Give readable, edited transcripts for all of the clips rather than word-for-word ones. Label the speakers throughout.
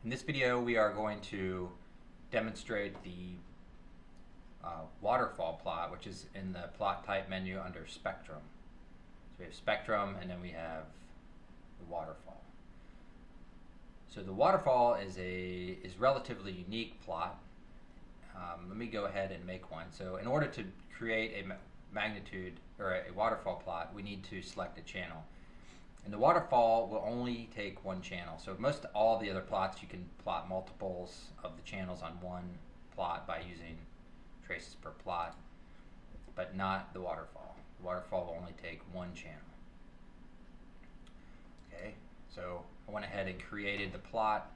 Speaker 1: In this video, we are going to demonstrate the waterfall plot, which is in the plot type menu under spectrum. So we have spectrum, and then we have the waterfall. So the waterfall is relatively unique plot. Let me go ahead and make one. So in order to create a magnitude or a waterfall plot, we need to select a channel. And the waterfall will only take one channel. So most all the other plots, you can plot multiples of the channels on one plot by using traces per plot, but not the waterfall. The waterfall will only take one channel. Okay, so I went ahead and created the plot,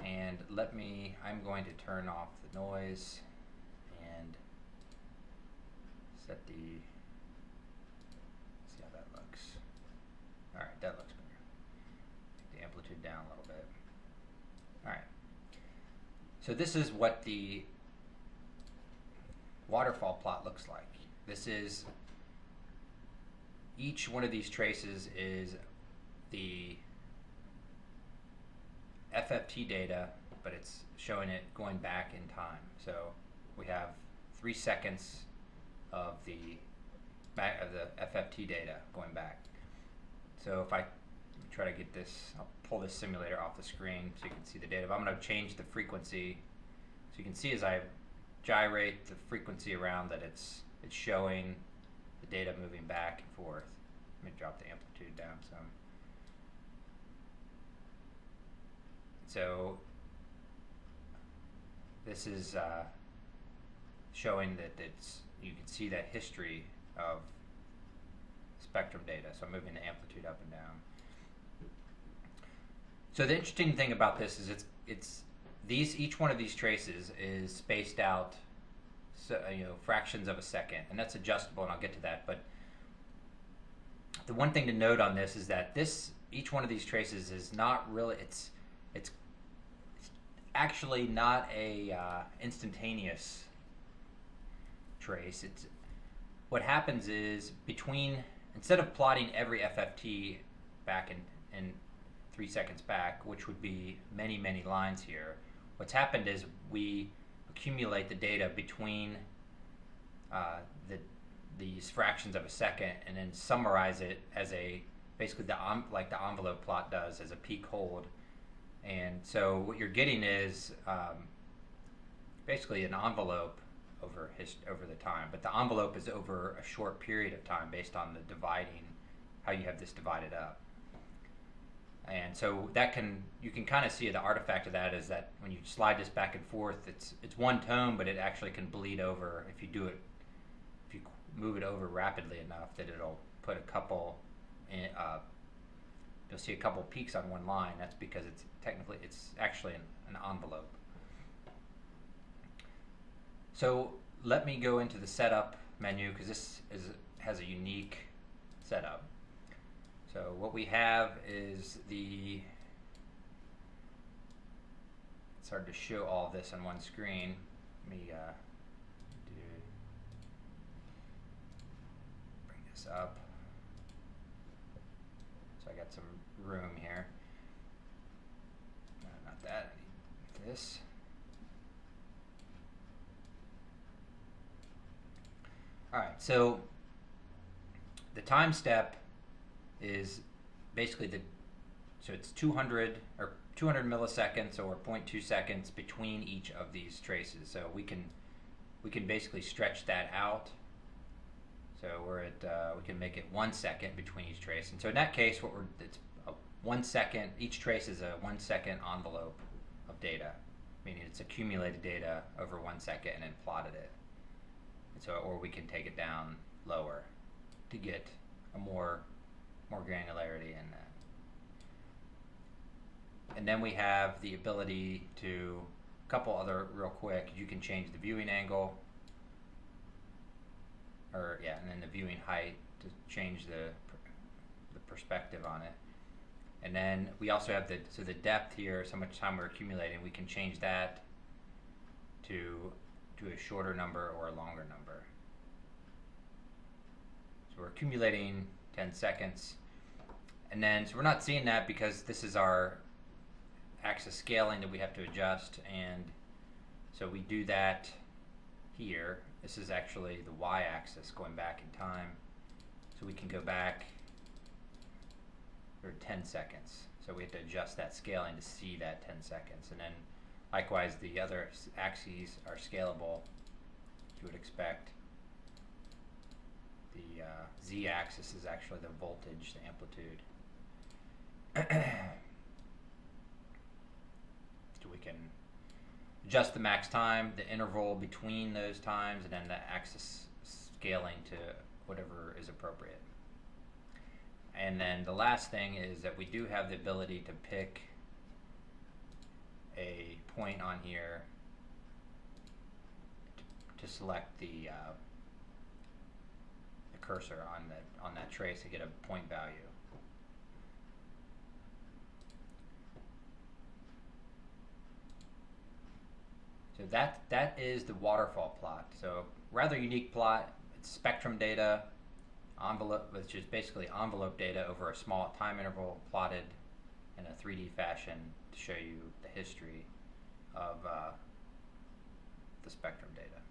Speaker 1: and I'm going to turn off the noise and set see how that looks. Alright, that looks better. Take the amplitude down a little bit. Alright. So this is what the waterfall plot looks like. This is each one of these traces is the FFT data, but it's showing it going back in time. So we have 3 seconds of the FFT data going back. So if I try to get this, I'll pull this simulator off the screen so you can see the data. But I'm going to change the frequency. So you can see as I gyrate the frequency around that it's showing the data moving back and forth. Let me drop the amplitude down some. So this is showing that you can see that history of spectrum data. So I'm moving the amplitude up and down. So the interesting thing about this is each one of these traces is spaced out, so, fractions of a second, and that's adjustable, and I'll get to that. But the one thing to note on this is that each one of these traces is not really it's actually not a instantaneous trace. What happens is instead of plotting every FFT back in 3 seconds back, which would be many lines here, what's happened is we accumulate the data between these fractions of a second and then summarize it as basically like the envelope plot does, as a peak hold. And so what you're getting is basically an envelope over the time, but the envelope is over a short period of time based on the dividing, how you have this divided up. And so you can kind of see the artifact of that is that when you slide this back and forth, it's one tone, but it actually can bleed over if you move it over rapidly enough that it'll put a couple you'll see a couple peaks on one line. That's because it's actually an envelope. So let me go into the setup menu, because this has a unique setup. So what we have is it's hard to show all this on one screen. Let me bring this up. So I got some room here. No, not that, I need this. Alright, so the time step is basically so it's 200 milliseconds or 0.2 seconds between each of these traces. So we can basically stretch that out. So we can make it 1 second between each trace. And so in that case, it's a 1 second. Each trace is a 1 second envelope of data, meaning it's accumulated data over 1 second and then plotted it. And so, or we can take it down lower to get a more granularity in that. And then we have the ability to, a couple other real quick, you can change the viewing angle, and then the viewing height to change the perspective on it. And then we also have the depth here, so much time we're accumulating, we can change that to a shorter number or a longer number. So we're accumulating 10 seconds. And then, so we're not seeing that because this is our axis scaling that we have to adjust, and so we do that here. This is actually the y-axis going back in time, so we can go back for 10 seconds. So we have to adjust that scaling to see that 10 seconds, and then likewise the other axes are scalable, as you would expect. The z-axis is actually the voltage, the amplitude. So we can adjust the max time, the interval between those times, and then the axis scaling to whatever is appropriate. And then the last thing is that we do have the ability to pick a point on here to select the cursor on that trace to get a point value. So that is the waterfall plot. So rather unique plot. It's spectrum data, envelope, which is basically envelope data over a small time interval plotted in a 3D fashion to show you the history of the spectrum data.